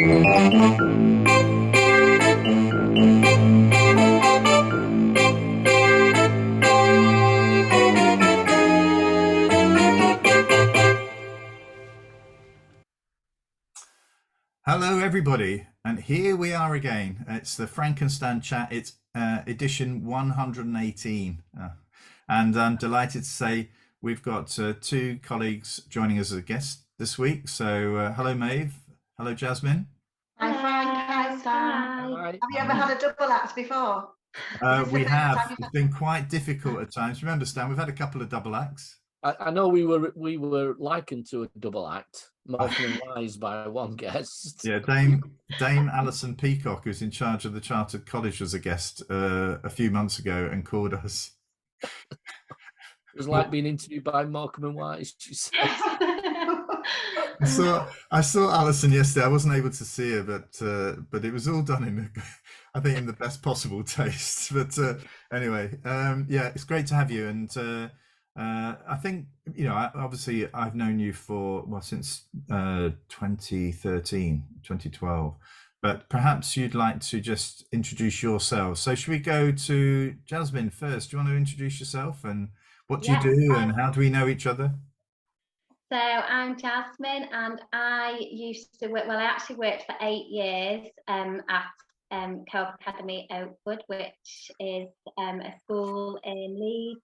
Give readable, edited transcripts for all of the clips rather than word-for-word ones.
Hello, everybody, and here we are again. It's the Frankenstein chat. It's edition 118, and I'm delighted to say we've got two colleagues joining us as a guest this week. So, hello, Maeve. Hello, Jasmine. Hi, Frank. Hi, Sam. Hi. Have you ever had a double act before? We have. It's been quite difficult at times. Remember, Stan, we've had a couple of double acts. I know we were likened to a double act, Morecambe and Wise by one guest. Yeah, Dame Alison Peacock, who's in charge of the Chartered College, was a guest a few months ago and called us. It was like being interviewed by Morecambe and Wise, she said. I saw Alison yesterday. I wasn't able to see her, but it was all done in, I think, in the best possible taste. But anyway, yeah, it's great to have you. And I think, obviously I've known you since 2013, 2012. But perhaps you'd like to just introduce yourself. So should we go to Jasmine first? Do you want to introduce yourself and what do you do and how do we know each other? So I'm Jasmine, and I used to work, I actually worked for 8 years at Co-op Academy Oakwood, which is a school in Leeds.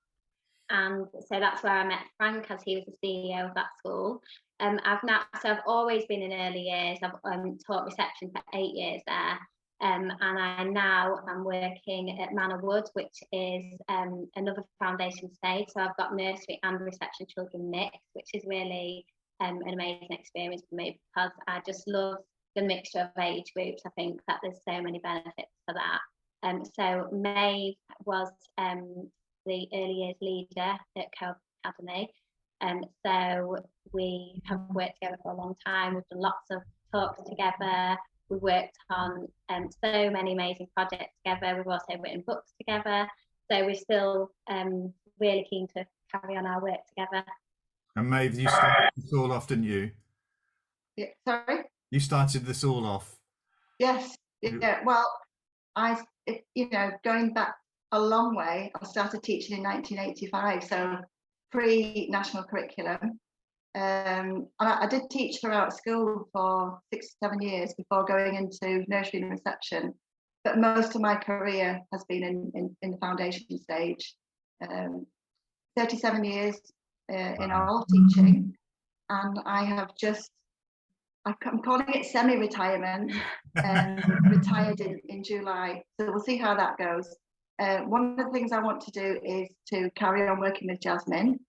And so that's where I met Frank, as he was the CEO of that school. I've always been in early years. I've taught reception for 8 years there. And I now am working at Manor Wood, which is another foundation stage. So I've got nursery and reception children mixed, which is really an amazing experience for me because I just love the mixture of age groups. I think that there's so many benefits for that. So Maeve was the early years leader at Co-op Academy. So we have worked together for a long time. We've done lots of talks together. We worked on so many amazing projects together. We've also written books together. So we're still really keen to carry on our work together. And Maeve, you started this all off, didn't you? Yeah, sorry? You started this all off. Yes. Yeah. Well, going back a long way, I started teaching in 1985, so pre-national curriculum. And I did teach throughout school for 6 or 7 years before going into nursery and reception. But most of my career has been in the foundation stage. 37 years in all teaching, and I have I'm calling it semi-retirement, retired in July. So we'll see how that goes. One of the things I want to do is to carry on working with Jasmine,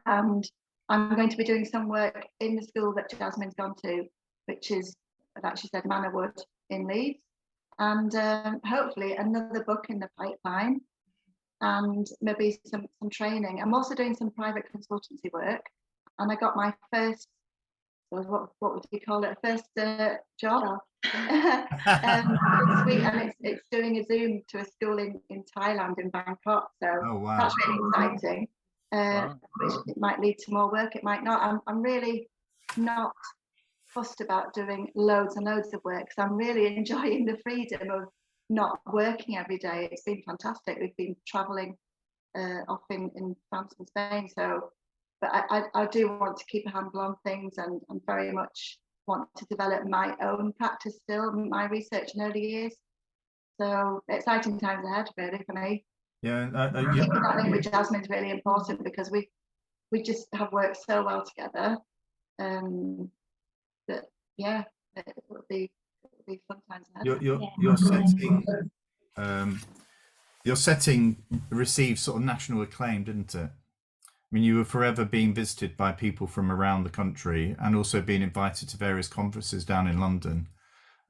and I'm going to be doing some work in the school that Jasmine's gone to, which is, like she said, Manor Wood in Leeds, and hopefully another book in the pipeline, and maybe some training. I'm also doing some private consultancy work, and I got my first, what would you call it, first job this week, and it's doing a Zoom to a school in Thailand, in Bangkok. So that's really exciting. Which it might lead to more work, it might not. I'm really not fussed about doing loads and loads of work, because I'm really enjoying the freedom of not working every day. It's been fantastic. We've been traveling off in France and Spain, but I do want to keep a handle on things, and very much want to develop my own practice still, my research in early years. So exciting times ahead, really, for me. Yeah, keeping that link with Jasmine is really important, because we just have worked so well together. That it will be fun times ahead. Your setting received sort of national acclaim, didn't it? I mean, you were forever being visited by people from around the country, and also being invited to various conferences down in London.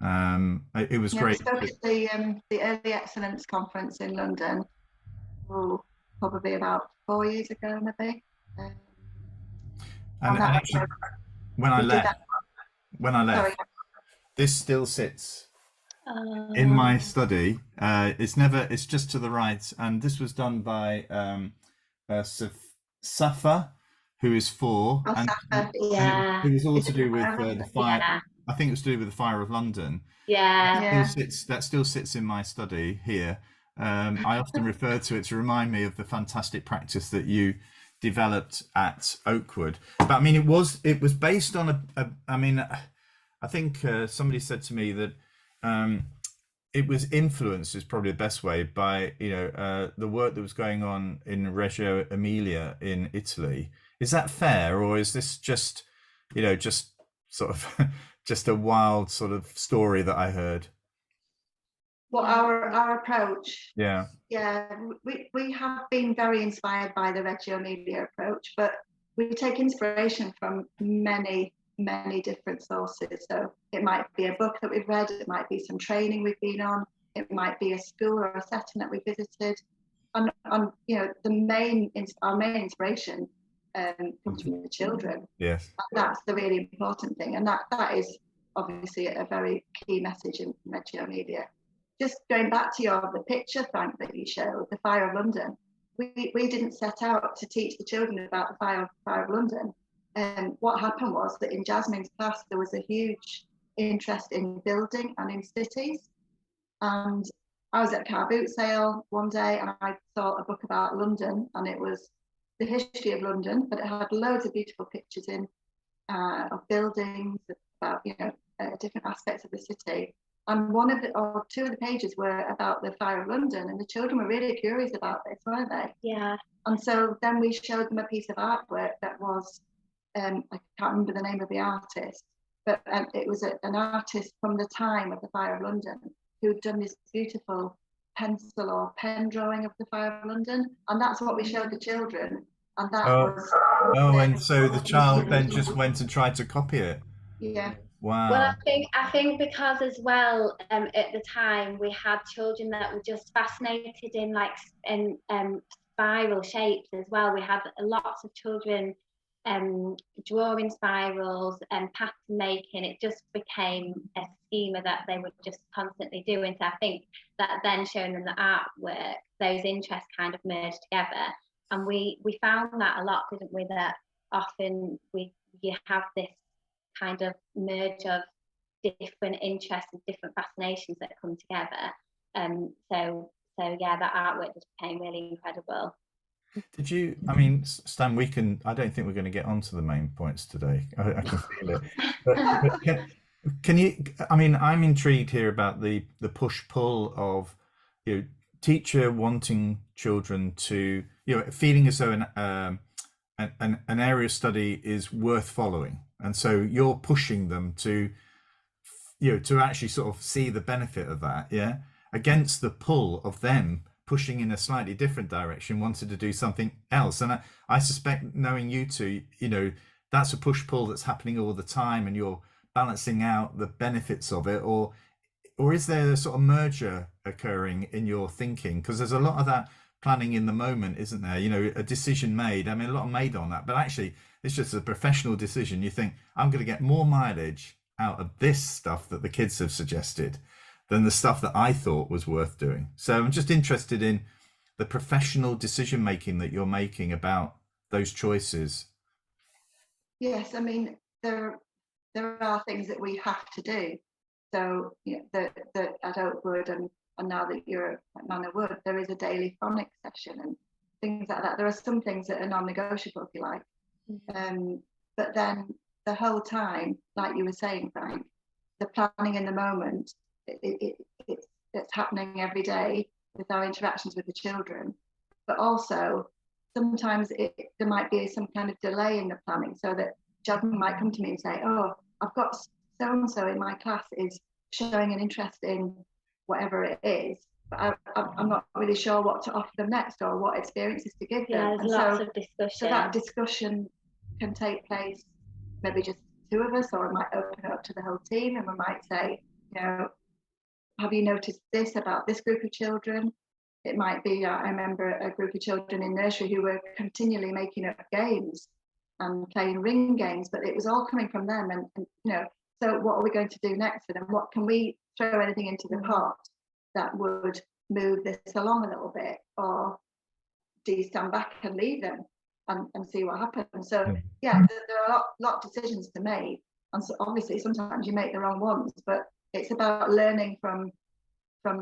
It was great. We spoke at the Early Excellence Conference in London. Probably about 4 years ago, maybe. And actually, when I left, this still sits in my study. It's just to the right, and this was done by Safa, who is 4, and it was all to do with the I think it was to do with the fire of London. Yeah. That still sits in my study here. I often refer to it to remind me of the fantastic practice that you developed at Oakwood. But I mean, it was based on I mean, I think somebody said to me that it was influenced, is probably the best way, by the work that was going on in Reggio Emilia in Italy. Is that fair, or is this just just sort of just a wild sort of story that I heard? Well, our approach, Yeah. we have been very inspired by the Reggio Emilia approach, but we take inspiration from many different sources. So it might be a book that we've read, it might be some training we've been on, it might be a school or a setting that we visited, and our main inspiration comes from the children. Yes. And that's the really important thing, and that is obviously a very key message in Reggio Emilia. Just going back to the picture, Frank, that you showed, the Fire of London, we didn't set out to teach the children about the Fire of London. And what happened was that in Jasmine's class, there was a huge interest in building and in cities. And I was at a car boot sale one day and I saw a book about London, and it was the history of London, but it had loads of beautiful pictures in of buildings, about different aspects of the city. And two of the pages were about the Fire of London, and the children were really curious about this, weren't they? Yeah. And so then we showed them a piece of artwork that was, I can't remember the name of the artist, but it was an artist from the time of the Fire of London who'd done this beautiful pencil or pen drawing of the Fire of London, and that's what we showed the children. And that was. Oh, and so the child then just went and tried to copy it. Yeah. Wow. Well, I think because as well, at the time we had children that were just fascinated in spiral shapes as well. We had lots of children drawing spirals and pattern making. It just became a schema that they were just constantly doing. So I think that then showing them the artwork, those interests kind of merged together. And we found that a lot, didn't we? That often you have this kind of merge of different interests and different fascinations that come together. So yeah, that artwork just became really incredible. Did you, I mean, Stan, I don't think we're going to get onto the main points today. I can feel it. But can you, I mean, I'm intrigued here about the push-pull of, teacher wanting children to, feeling as though an area of study is worth following. And so you're pushing them to, to actually sort of see the benefit of that, against the pull of them pushing in a slightly different direction, wanted to do something else. And I suspect, knowing you two, that's a push-pull that's happening all the time, and you're balancing out the benefits of it, or is there a sort of merger occurring in your thinking? Because there's a lot of that planning in the moment, isn't there? A decision made, I mean, a lot made on that, but actually it's just a professional decision. You think, I'm going to get more mileage out of this stuff that the kids have suggested than the stuff that I thought was worth doing. So I'm just interested in the professional decision making that you're making about those choices. Yes, I mean, there are things that we have to do. So that at Oakwood and now that you're at Manor Wood, there is a daily phonics session and things like that. There are some things that are non-negotiable, if you like. But then the whole time, like you were saying, Frank, the planning in the moment, it's happening every day with our interactions with the children. But also, sometimes there might be some kind of delay in the planning, so that Jasmine might come to me and say, oh, I've got so-and-so in my class is showing an interest in whatever it is, but I'm not really sure what to offer them next or what experiences to give them. Yeah, there's lots of discussion. So that discussion can take place, maybe just two of us, or we might open it up to the whole team, and we might say, have you noticed this about this group of children? It might be, I remember a group of children in nursery who were continually making up games and playing ring games, but it was all coming from them. And so what are we going to do next with them? What can we throw anything into the pot that would move this along a little bit, or do you stand back and leave them and see what happens? So yeah, there are a lot of decisions to make, and so obviously sometimes you make the wrong ones, but it's about learning from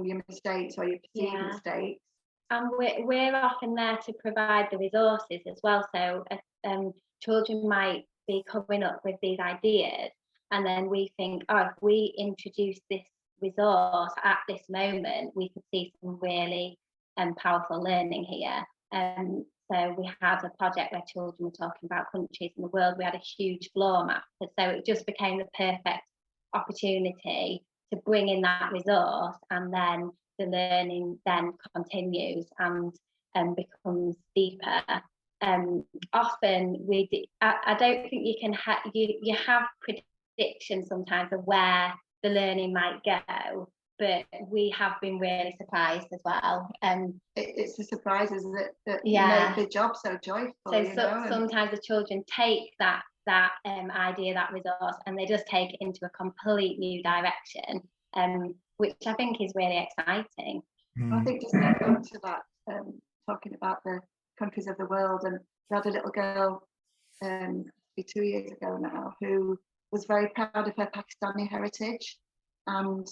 your mistakes or your perceived mistakes. And we're often there to provide the resources as well. So children might be coming up with these ideas, and then we think, oh, if we introduce this resource at this moment, we could see some really powerful learning here. So we had a project where children were talking about countries in the world. We had a huge floor map, and so it just became the perfect opportunity to bring in that resource, and then the learning then continues and becomes deeper. Often I don't think you can you have predictions sometimes of where the learning might go, but we have been really surprised as well. It's the surprises that make the job so joyful. So sometimes the children take that idea, that resource, and they just take it into a complete new direction, which I think is really exciting. I think just going back to that, talking about the countries of the world, and we had a little girl 2 years ago now who was very proud of her Pakistani heritage, and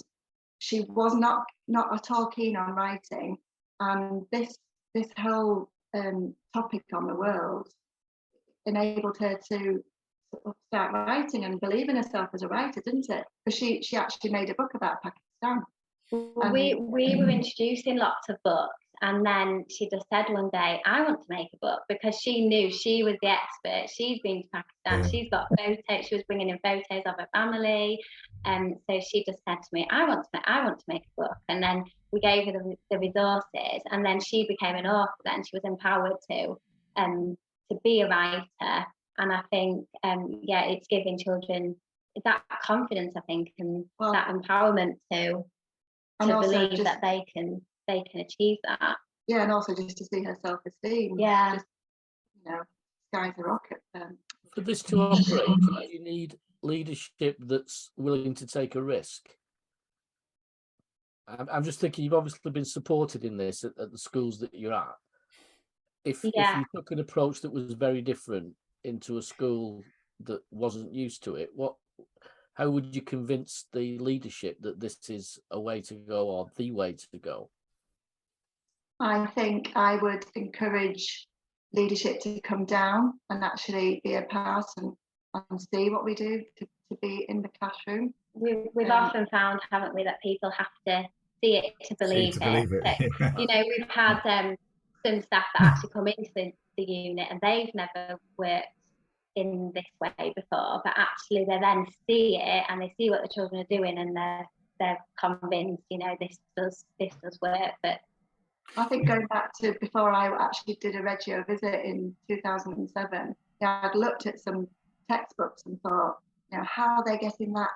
she was not at all keen on writing, and this whole topic on the world enabled her to start writing and believe in herself as a writer, didn't it? Because she actually made a book about Pakistan. We were introducing lots of books, and then she just said one day, I want to make a book, because she knew she was the expert. She's been to Pakistan, she's got photos, she was bringing in photos of her family, and so she just said to me, I want to make a book. And then we gave her the resources, and then she became an author. Then she was empowered to be a writer. And I think it's giving children that confidence, I think, and that empowerment to believe that they can achieve that. Yeah, and also just to see her self-esteem. Yeah. Just, sky's a rocket. For this to operate, you need leadership that's willing to take a risk. I'm just thinking, you've obviously been supported in this at the schools that you're at. If you took an approach that was very different into a school that wasn't used to it, how would you convince the leadership that this is a way to go, or the way to go? I think I would encourage leadership to come down and actually be a part and see what we do, to be in the classroom. We've often found, haven't we, that people have to see it to believe it. So, we've had some staff that actually come into the unit and they've never worked in this way before, but actually they then see it and they see what the children are doing, and they're convinced, this does work. But I think going back to before I actually did a Reggio visit in 2007, I'd looked at some textbooks and thought, how are they getting that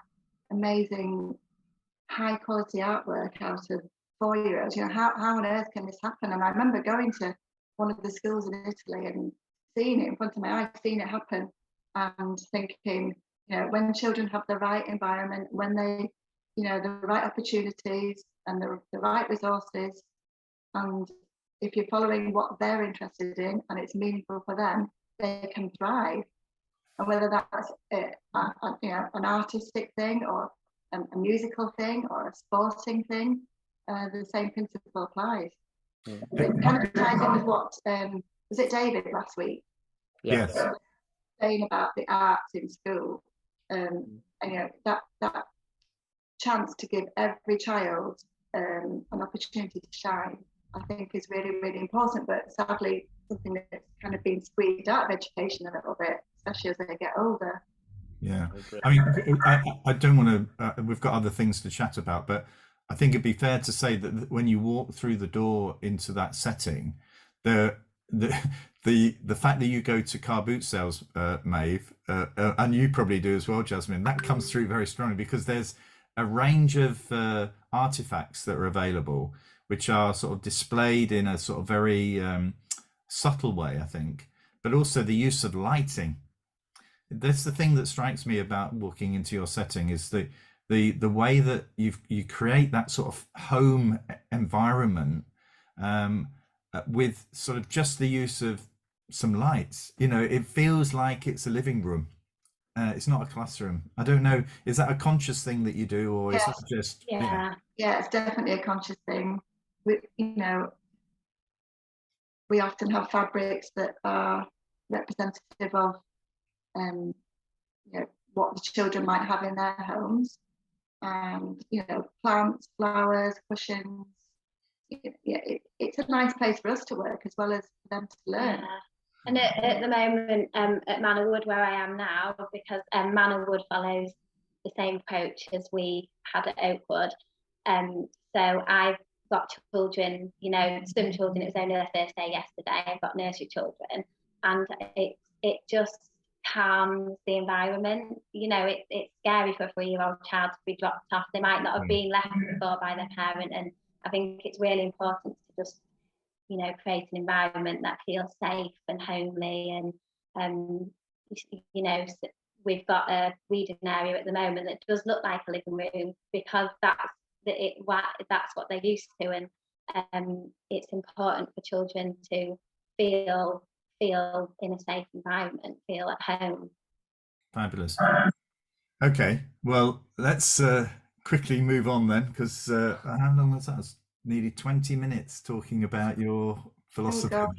amazing high quality artwork out of 4-year-olds? How on earth can this happen? And I remember going to one of the schools in Italy and seeing it in front of my eyes, seeing it happen, and thinking, when children have the right environment, when they, the right opportunities and the right resources, and if you're following what they're interested in and it's meaningful for them, they can thrive. And whether that's an artistic thing or a musical thing or a sporting thing, the same principle applies. It kind of ties in with what was it David last week? Yes. Saying about the arts in school, and that chance to give every child an opportunity to shine, I think is really, really important. But sadly, something that's kind of been squeezed out of education a little bit, especially as they get older. Yeah, I mean, I don't want to. We've got other things to chat about, but I think it'd be fair to say that when you walk through the door into that setting, the fact that you go to car boot sales, Maeve, and you probably do as well, Jasmine, that comes through very strongly, because there's a range of artifacts that are available, which are sort of displayed in a sort of very subtle way, I think, but also the use of lighting. That's the thing that strikes me about walking into your setting, is the way that you create that sort of home environment with sort of just the use of some lights. It feels like it's a living room. it's not a classroom. I don't know. Is that a conscious thing that you do, or is Yes. that just Yeah. Yeah, it's definitely a conscious thing. We often have fabrics that are representative of what the children might have in their homes, and plants, flowers, cushions. It's a nice place for us to work as well as for them to learn. Yeah. And at the moment, at Manorwood, where I am now, because Manorwood follows the same approach as we had at Oakwood, so I've got children, some children, it was only their first day yesterday. I've got nursery children, and it just calms the environment. It's scary for a 3-year-old child to be dropped off. They might not have been left before by their parent, and I think it's really important to just create an environment that feels safe and homely. And we've got a reading area at the moment that does look like a living room, because that's what they're used to, and it's important for children to feel in a safe environment, feel at home. Fabulous. Okay, well, let's quickly move on then, because how long was that? Nearly 20 minutes talking about your philosophy. Oh,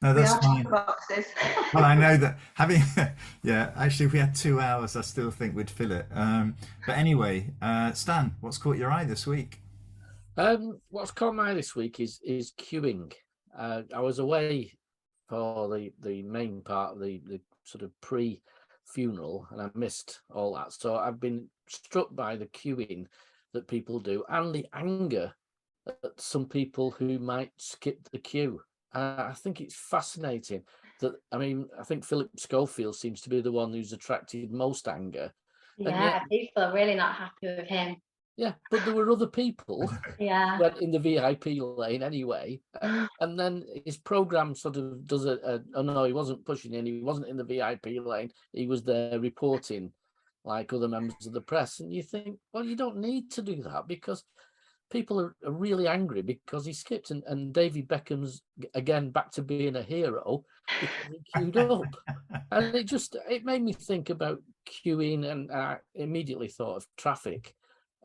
no, that's fine. Boxes. Well, I know that having, actually, if we had 2 hours, I still think we'd fill it. But anyway, Stan, what's caught your eye this week? What's caught my eye this week is queuing. I was away for the main part of the sort of pre-funeral, and I missed all that. So I've been struck by the queuing that people do, and the anger at some people who might skip the queue. I think it's fascinating that, I think Philip Schofield seems to be the one who's attracted most anger. Yeah, people are really not happy with him. Yeah, but there were other people went in the VIP lane anyway, and then his program sort of does oh no, he wasn't pushing in, he wasn't in the VIP lane, he was there reporting like other members of the press, and you think, well, you don't need to do that, because people are really angry because he skipped, and David Beckham's again back to being a hero because he queued up. And it made me think about queuing, and I immediately thought of traffic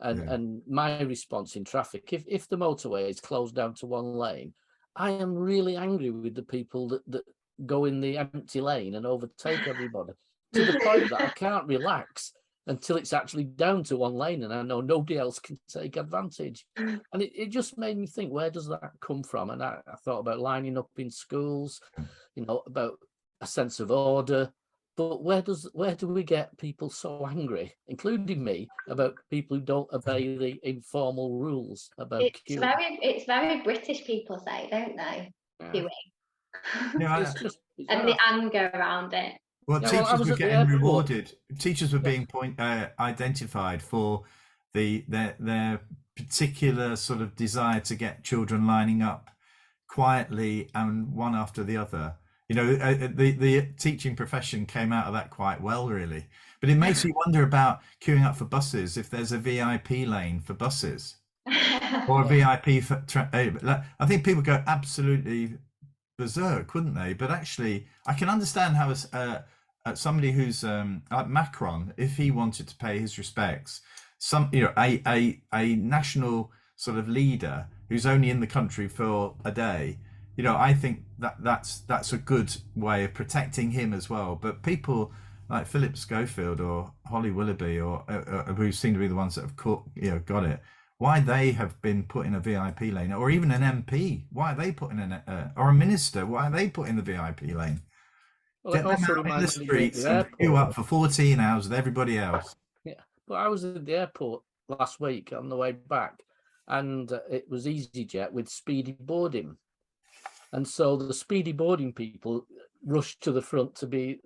and my response in traffic. If the motorway is closed down to one lane, I am really angry with the people that go in the empty lane and overtake everybody to the point that I can't relax until it's actually down to one lane and I know nobody else can take advantage. And it just made me think, where does that come from? And I thought about lining up in schools, about a sense of order. But where do we get people so angry, including me, about people who don't obey the informal rules about queuing? It's very British, people say, don't they? Queuing. Yeah, and the anger around it. Well, teachers were getting rewarded. Teachers were being identified for their particular sort of desire to get children lining up quietly and one after the other. The teaching profession came out of that quite well, really. But it makes you wonder about queuing up for buses, if there's a VIP lane for buses or a VIP for. I think people go absolutely berserk, wouldn't they? But actually, I can understand how somebody who's like Macron, if he wanted to pay his respects, a national sort of leader who's only in the country for a day, I think that's a good way of protecting him as well. But people like Philip Schofield or Holly Willoughby, or who seem to be the ones that have got it, why they have been put in a VIP lane, or even an MP, why are they put in or a minister, why are they put in the VIP lane? Well, get them out in the streets and queue up for 14 hours with everybody else. Yeah, but I was at the airport last week on the way back, and it was EasyJet with speedy boarding. And so the speedy boarding people rushed to the front to be,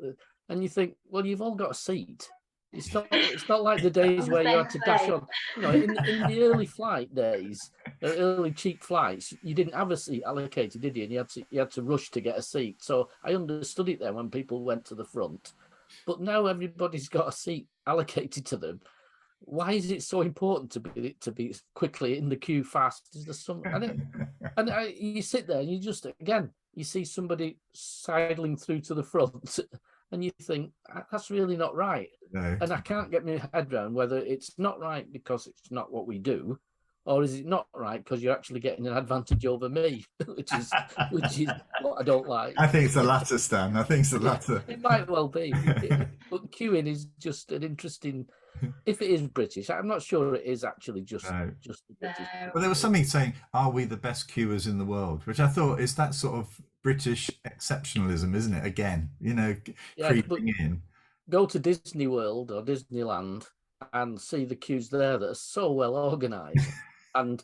and you think, well, you've all got a seat. It's not like the days where you had to dash on. In the early flight days, early cheap flights, you didn't have a seat allocated, did you? And you had to rush to get a seat. So I understood it then when people went to the front. But now everybody's got a seat allocated to them. Why is it so important to be quickly in the queue fast? Is there some? You sit there and you just, again, you see somebody sidling through to the front, and you think that's really not right. No. And I can't get my head around whether it's not right because it's not what we do, or is it not right because you're actually getting an advantage over me, which is what I don't like. I think it's the latter, Stan. I think it's the latter. It might well be. But queuing is just an interesting. If it is British, I'm not sure it is actually just British. Well, there was something saying, "Are we the best queuers in the world?" Which I thought is that sort of British exceptionalism, isn't it? Again, creeping in. Go to Disney World or Disneyland and see the queues there that are so well organised, and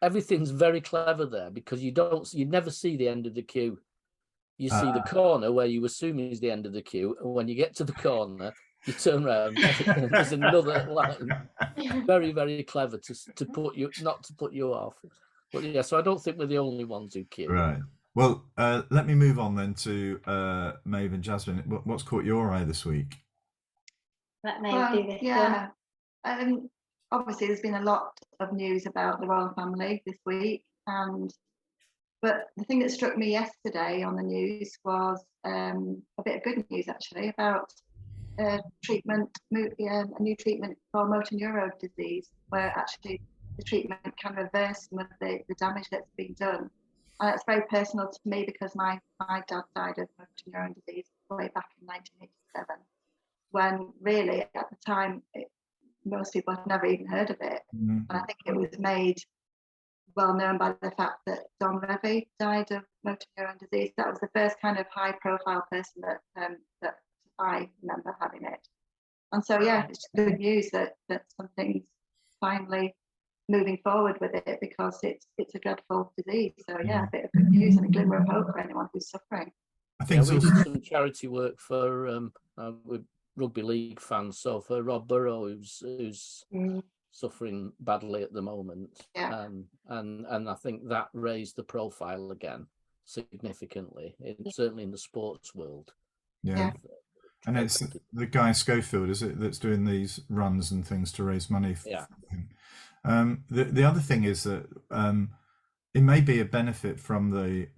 everything's very clever there because you never see the end of the queue. You see the corner where you assume is the end of the queue, and when you get to the corner, you turn around and there's another line. Very, very clever to put you not to put you off. But yeah, so I don't think we're the only ones who queue. Right. Well, let me move on then to Maeve and Jasmine. What's caught your eye this week? Let Maeve do this. Yeah. Obviously, there's been a lot of news about the royal family this week, but the thing that struck me yesterday on the news was a bit of good news actually about a new treatment for motor neurone disease, where actually the treatment can reverse some of the damage that's been done. And it's very personal to me because my dad died of motor neurone disease way back in 1987, when really at the time most people had never even heard of it. And I think it was made well known by the fact that Don Revie died of motor neurone disease. That was the first kind of high profile person that I remember having it. And so yeah, it's good news that something's finally moving forward with it, because it's a dreadful disease. So yeah, a bit of good news and a glimmer of hope for anyone who's suffering. I think we did some charity work for with rugby league fans. So for Rob Burrow, who's suffering badly at the moment, and I think that raised the profile again significantly, certainly in the sports world. Yeah. And it's the guy Schofield, is it, that's doing these runs and things to raise money for him. The other thing is that it may be a benefit from the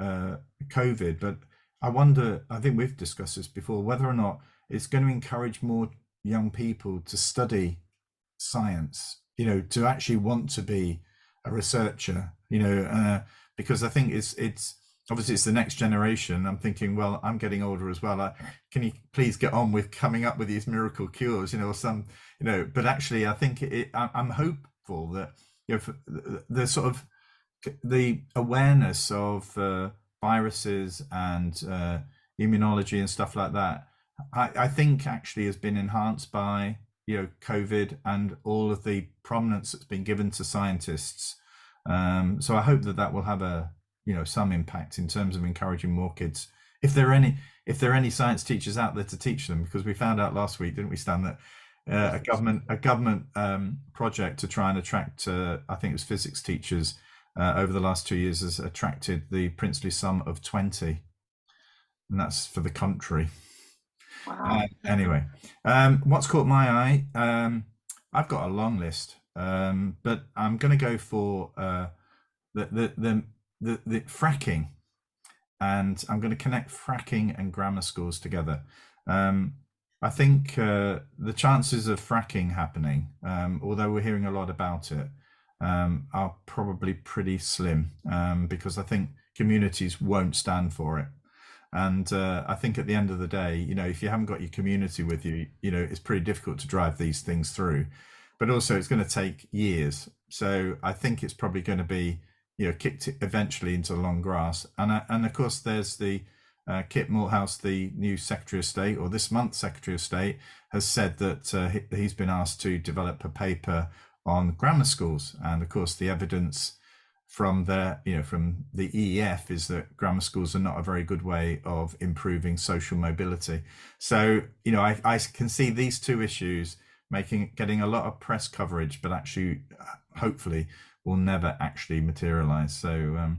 COVID, but I wonder, I think we've discussed this before, whether or not it's going to encourage more young people to study science, to actually want to be a researcher, because I think it's obviously it's the next generation. I'm thinking, well, I'm getting older as well. Can you please get on with coming up with these miracle cures, or some, but actually I think I'm hopeful that, for the sort of the awareness of viruses and immunology and stuff like that, I think actually has been enhanced by COVID and all of the prominence that's been given to scientists. So I hope that will have a some impact in terms of encouraging more kids, if there are any science teachers out there to teach them, because we found out last week, didn't we, Stan, that a government project to try and attract I think it was physics teachers over the last 2 years has attracted the princely sum of 20, and that's for the country. Wow. Anyway, what's caught my eye? I've got a long list, but I'm going to go for the fracking, and I'm going to connect fracking and grammar schools together. I think the chances of fracking happening, although we're hearing a lot about it, are probably pretty slim, because I think communities won't stand for it. And I think at the end of the day, if you haven't got your community with you, it's pretty difficult to drive these things through. But also it's going to take years. So I think it's probably going to be, kicked eventually into the long grass. And of course, there's the Kit Malthouse, the new Secretary of State, or this month's Secretary of State, has said that he's been asked to develop a paper on grammar schools. And of course, the evidence from from the EEF is that grammar schools are not a very good way of improving social mobility. So, I can see these two issues getting a lot of press coverage, but actually, hopefully, will never actually materialize. So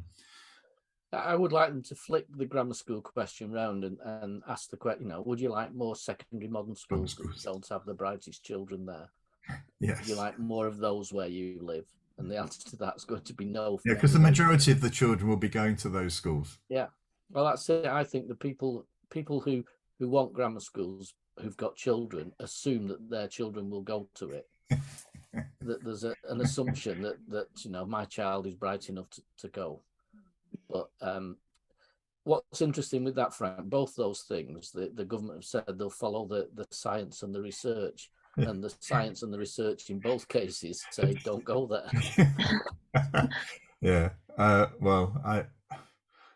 I would like them to flip the grammar school question round and ask the question, would you like more secondary modern schools that don't have the brightest children there? Yes. Would you like more of those where you live? And the answer to that's going to be no. Yeah, because the majority of the children will be going to those schools. Yeah, well, that's it. I think the people who who want grammar schools who've got children assume that their children will go to it. That there's an assumption that you know, my child is bright enough to go. But what's interesting with that, Frank, both those things, the government have said they'll follow the science and the research, and the science and the research in both cases say don't go there. Yeah. Well,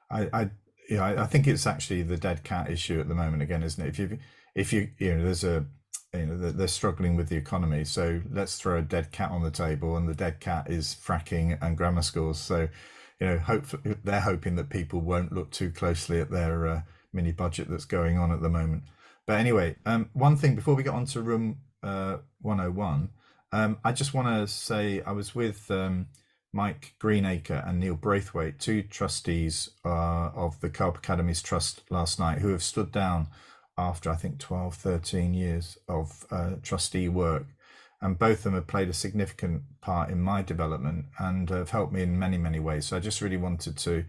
I think it's actually the dead cat issue at the moment again, isn't it? If you there's they're struggling with the economy, so let's throw a dead cat on the table, and the dead cat is fracking and grammar schools. So, hopefully they're hoping that people won't look too closely at their mini budget that's going on at the moment. But anyway, one thing before we get on to room 101, I just want to say I was with Mike Greenacre and Neil Braithwaite, two trustees of the Co-op Academy's Trust last night, who have stood down after, I think, 12, 13 years of trustee work. And both of them have played a significant part in my development and have helped me in many, many ways. So I just really wanted to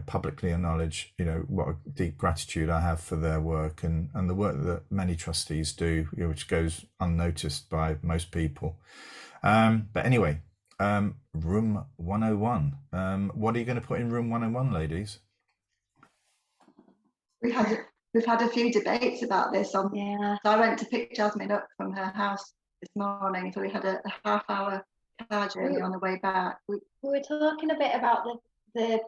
publicly acknowledge, what a deep gratitude I have for their work and the work that many trustees do, which goes unnoticed by most people. But anyway, room 101. What are you going to put in room 101, ladies? We've had a few debates about this. So I went to pick Jasmine up from her house this morning, so we had a half-hour car journey on the way back. We were talking a bit about the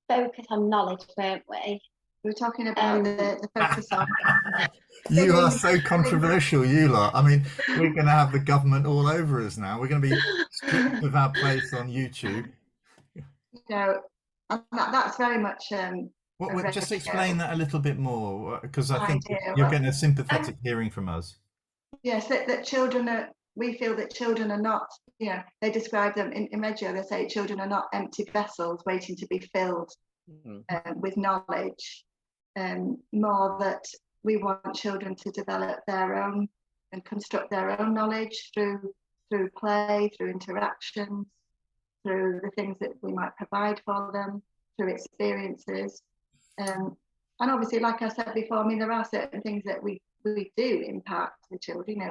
focus on knowledge, weren't we? We were talking about the focus on... You are so controversial, you lot. I mean, we're going to have the government all over us now. We're going to be stripped of our place on YouTube. And that's very much... just explain that a little bit more, because I think you're getting a sympathetic hearing from us. Yes, that children are, we feel that children are not, they describe them in Reggio, they say children are not empty vessels waiting to be filled with knowledge, more that we want children to develop their own and construct their own knowledge through play, through interactions, through the things that we might provide for them, through experiences. And obviously, like I said before, I mean, there are certain things that we do impact the children.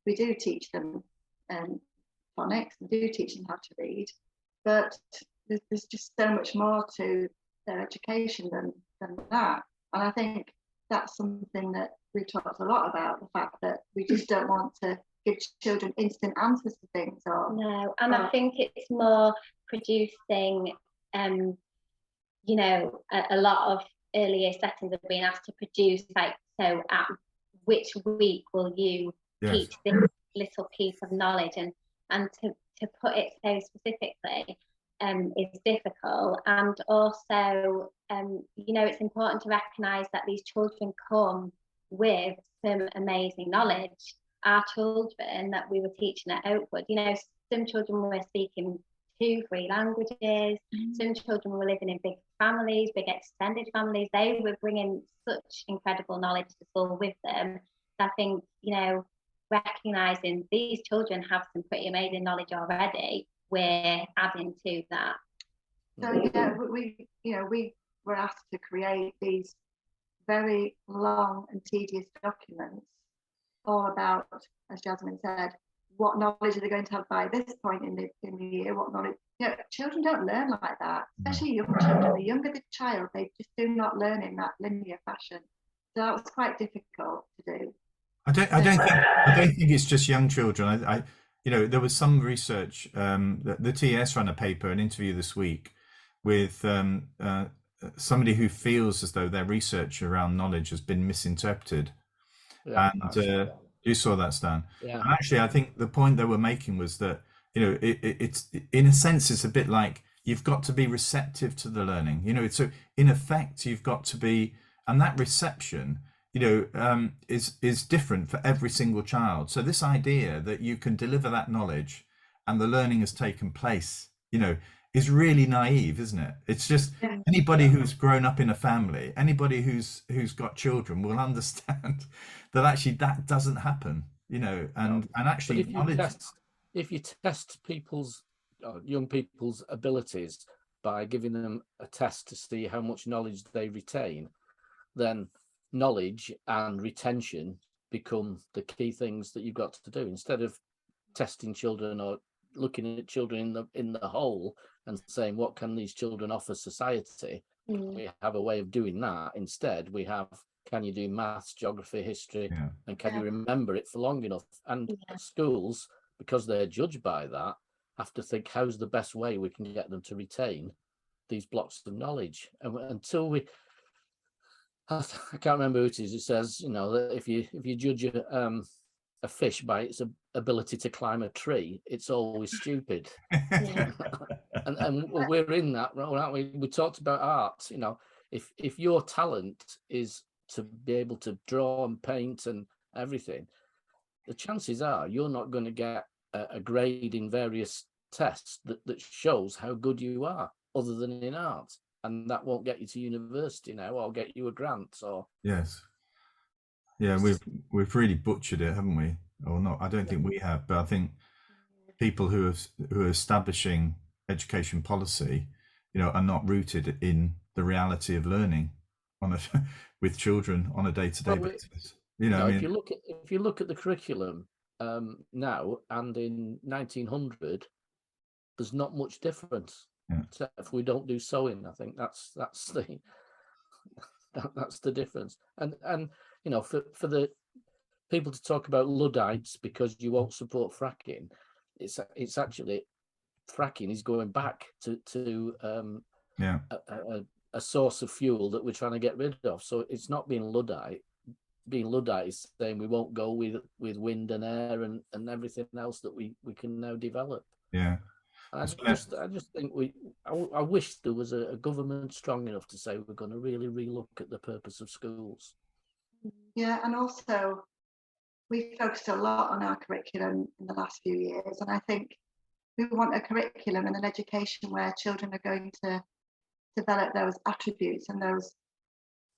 We do teach them phonics, we do teach them how to read, but there's just so much more to their education than that. And I think that's something that we've talked a lot about, the fact that we just don't want to give children instant answers to things. No, and I think it's more producing a lot of earlier settings are being asked to produce, so at which week will you teach this little piece of knowledge, and to put it so specifically is difficult. And also it's important to recognise that these children come with some amazing knowledge. Our children that we were teaching at Oakwood, some children were speaking 2-3 languages. Some children were living in big families, big extended families. They were bringing such incredible knowledge to school with them. I think, recognising these children have some pretty amazing knowledge already, we're adding to that. So we were asked to create these very long and tedious documents, all about, as Jasmine said, what knowledge are they going to have by this point in the year? What knowledge? Children don't learn like that, especially young children. The younger the child, they just do not learn in that linear fashion. So that was quite difficult to do. I don't think it's just young children. There was some research. The TS ran a paper, an interview this week with somebody who feels as though their research around knowledge has been misinterpreted. You saw that, Stan. Yeah. And actually, I think the point they were making was that it's in a sense it's a bit like you've got to be receptive to the learning. So in effect you've got to be, and that reception is different for every single child. So this idea that you can deliver that knowledge and the learning has taken place, is really naive, isn't it? It's just anybody who's grown up in a family, anybody who's got children will understand that actually that doesn't happen, and actually if you test young people's abilities by giving them a test to see how much knowledge they retain, then knowledge and retention become the key things that you've got to do, instead of testing children or looking at children in the whole and saying, what can these children offer society? We have a way of doing that. Instead, we have, can you do maths, geography, history, and can you remember it for long enough? And schools, because they're judged by that, have to think, how's the best way we can get them to retain these blocks of knowledge? And until we, I can't remember who it is, it says, you know, that if you judge a fish by its ability to climb a tree, it's always stupid. and we're in that role, aren't we? We talked about art. You know, if your talent is to be able to draw and paint and everything, the chances are you're not going to get a grade in various tests that shows how good you are, other than in art, and that won't get you to university now or get you a grant. Or we've really butchered it, haven't we? Or not? I don't think we have, but I think people who are establishing education policy, you know, are not rooted in the reality of learning with children on a day-to-day basis. You know, I mean, if you look at the curriculum now and in 1900, there's not much difference, except if we don't do sewing. I think that's the that's the difference. And you know, for the people to talk about Luddites because you won't support fracking, it's actually, fracking is going back to a source of fuel that we're trying to get rid of. So it's not being Luddite. Being Luddite is saying we won't go with wind and air and everything else that we can now develop. Yeah. And I just think I wish there was a government strong enough to say we're going to really relook at the purpose of schools. Yeah, and also we focused a lot on our curriculum in the last few years, and I think we want a curriculum and an education where children are going to develop those attributes and those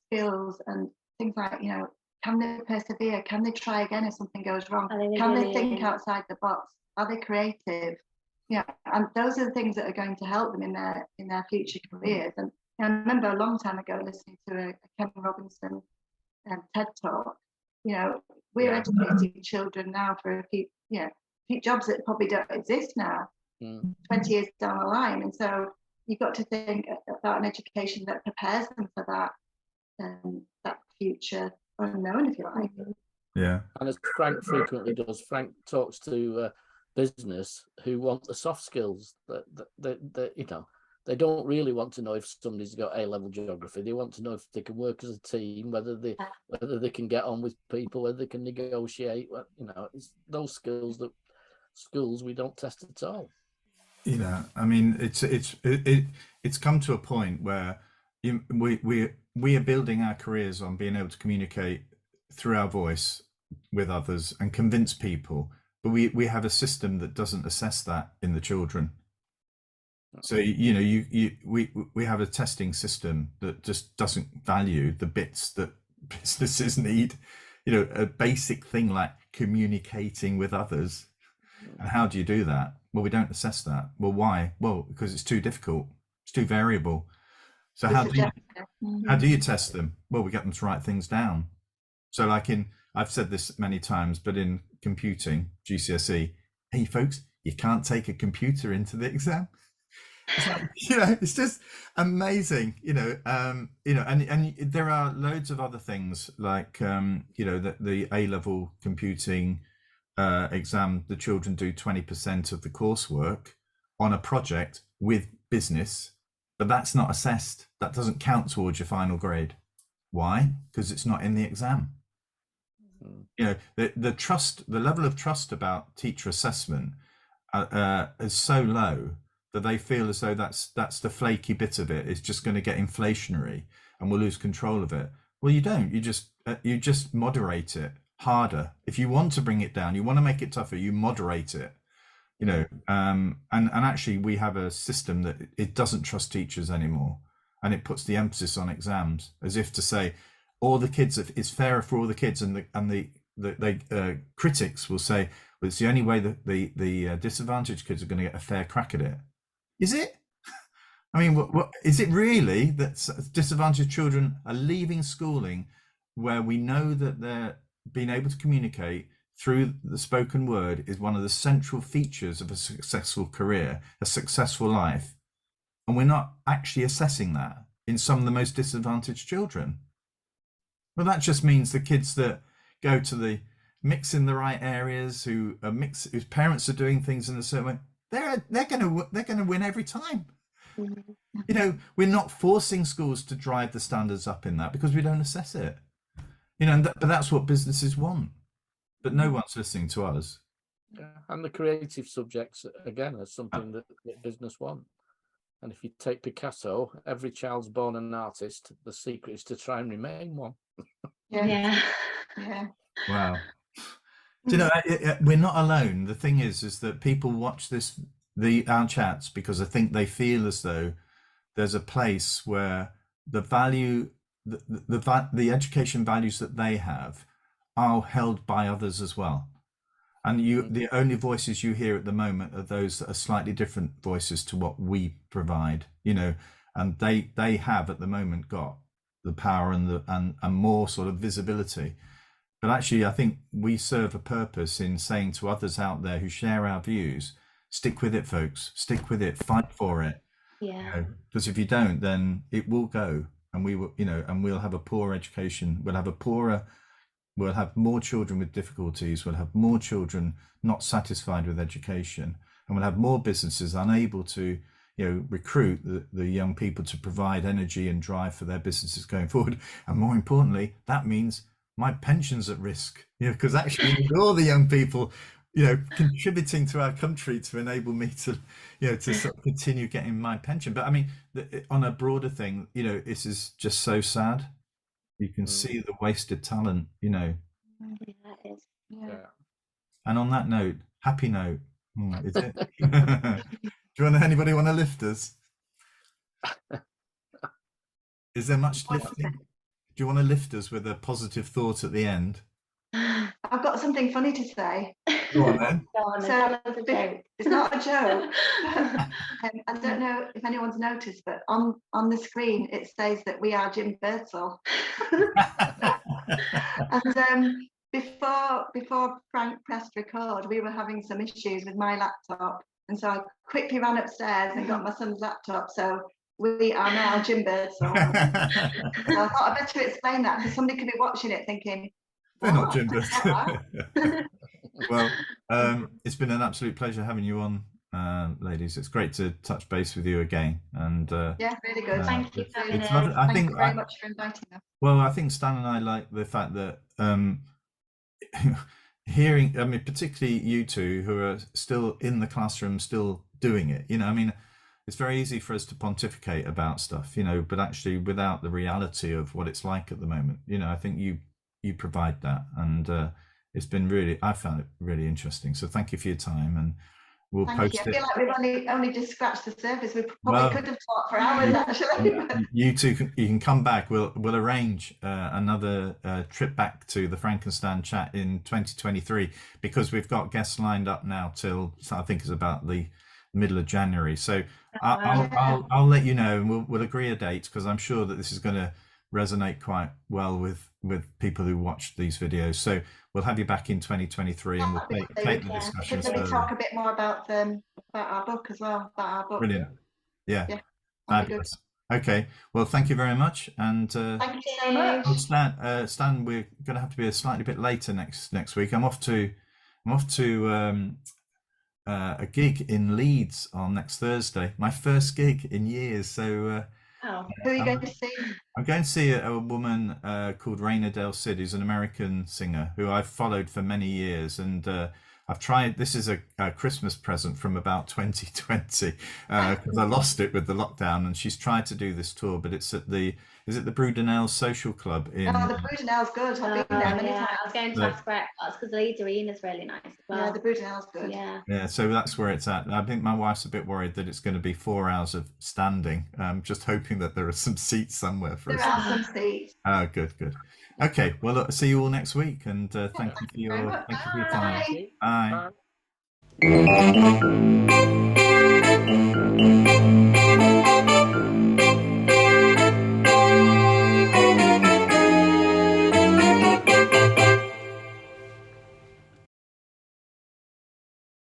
skills and things like, you know, can they persevere? Can they try again if something goes wrong? Can they think outside the box? Are they creative? Yeah, and those are the things that are going to help them in their future careers. And I remember a long time ago listening to a Kevin Robinson TED talk. You know, we're educating children now for jobs that probably don't exist now, 20 years down the line. And so you've got to think about an education that prepares them for that future unknown, if you like. Yeah. And as Frank frequently does, Frank talks to business who want the soft skills that you know, they don't really want to know if somebody's got A-level geography. They want to know if they can work as a team, whether they can get on with people, whether they can negotiate. You know, it's those skills that schools we don't test at all. You know, I mean, it's come to a point where we are building our careers on being able to communicate through our voice with others and convince people, but we have a system that doesn't assess that in the children. So you know, we have a testing system that just doesn't value the bits that businesses need. You know, a basic thing like communicating with others. And how do you do that? Well, we don't assess that. Well, why? Well, because it's too difficult. It's too variable. So how do you test them? Well, we get them to write things down. So like I've said this many times, but in computing, GCSE, hey folks, you can't take a computer into the exam. It's like, you know, it's just amazing, you know, and there are loads of other things like, you know, the A-level computing exam, the children do 20% of the coursework on a project with business, but that's not assessed. That doesn't count towards your final grade. Why? Because it's not in the exam. You know, the level of trust about teacher assessment is so low that they feel as though that's the flaky bit of it. It's just going to get inflationary and we'll lose control of it. Well, you don't. You just moderate it harder. If you want to bring it down, you want to make it tougher, you moderate it. You know, and actually we have a system that it doesn't trust teachers anymore, and it puts the emphasis on exams, as if to say all the kids, it's fairer for all the kids, and the critics will say, well, it's the only way that the disadvantaged kids are going to get a fair crack at it. Is it? I mean, what is it really that disadvantaged children are leaving schooling where we know that they're being able to communicate through the spoken word is one of the central features of a successful career, a successful life. And we're not actually assessing that in some of the most disadvantaged children. Well, that just means the kids that go to the mix in the right areas, whose parents are doing things in a certain way, they're gonna win every time. You know, we're not forcing schools to drive the standards up in that because we don't assess it. You know, but that's what businesses want. But no one's listening to us. Yeah, and the creative subjects again are something that business want. And if you take Picasso, every child's born an artist. The secret is to try and remain one. Yeah. Wow. Do you know, we're not alone. The thing is that people watch our chats because I think they feel as though there's a place where the value, the education values that they have are held by others as well. And the only voices you hear at the moment are those that are slightly different voices to what we provide, you know, and they have at the moment got the power and more sort of visibility. But actually, I think we serve a purpose in saying to others out there who share our views, stick with it, folks, stick with it, fight for it. Yeah. Because if you don't, then it will go, and we will, you know, and we'll have a poor education. We'll have more children with difficulties. We'll have more children not satisfied with education, and we'll have more businesses unable to, you know, recruit the young people to provide energy and drive for their businesses going forward. And more importantly, that means my pension's at risk, you know, because actually we need all the young people, you know, contributing to our country to enable me to, you know, to sort of continue getting my pension. But I mean, on a broader thing, you know, this is just so sad. You can see the wasted talent, you know. Yeah, that is. Yeah. And on that note, happy note, is it? Do anybody want to lift us? Is there much lifting? Do you want to lift us with a positive thought at the end? I've got something funny to say. Go on then. So it's not a joke. I don't know if anyone's noticed, but on the screen it says that we are Jim Birdsall. And before Frank pressed record, we were having some issues with my laptop, and so I quickly ran upstairs and got my son's laptop. So we are now Jim Birdsall. So I thought I'd better explain that because somebody could be watching it thinking, they're not Jim Birdsall. Well, it's been an absolute pleasure having you on, ladies. It's great to touch base with you again. And yeah, really good. Thank you for having us. Thank you very much for inviting us. Well, I think Stan and I like the fact that hearing, I mean, particularly you two who are still in the classroom, still doing it, you know, I mean, it's very easy for us to pontificate about stuff, you know, but actually without the reality of what it's like at the moment, you know, I think you provide that, and it's been really, I found it really interesting. So thank you for your time, and we'll post it. I feel like we've only just scratched the surface. We probably could have talked for hours actually. You two you can come back. We'll arrange another trip back to the Frankenstein chat in 2023, because we've got guests lined up now till, I think it's about the middle of January. So I'll let you know, and we'll agree a date, because I'm sure that this is going to resonate quite well with people who watch these videos. So we'll have you back in 2023, and we'll take the discussions further. Maybe talk a bit more about our book as well. About our book. Brilliant. Yeah. Fabulous. Okay. Well, thank you very much, and thank you so much. Stan, we're going to have to be a slightly bit later next week. I'm off to a gig in Leeds on next Thursday. My first gig in years. So. Who are you going to see? I'm going to see a woman called Raina Del Cid, who's an American singer who I've followed for many years, and I've tried. This is a Christmas present from about 2020 because I lost it with the lockdown, and she's tried to do this tour, but it's at the the Brudenell Social Club in. Oh, the Brudenell's good. I've been there many times. I was going to ask where it was, because the Leeds Arena is really nice as well. Yeah, the Brudenell's good. Yeah, so that's where it's at. I think my wife's a bit worried that it's going to be 4 hours of standing. Just hoping that there are some seats somewhere for us. There are some seats. Oh, good. Okay, well, look, see you all next week, and thank you for your time. Bye.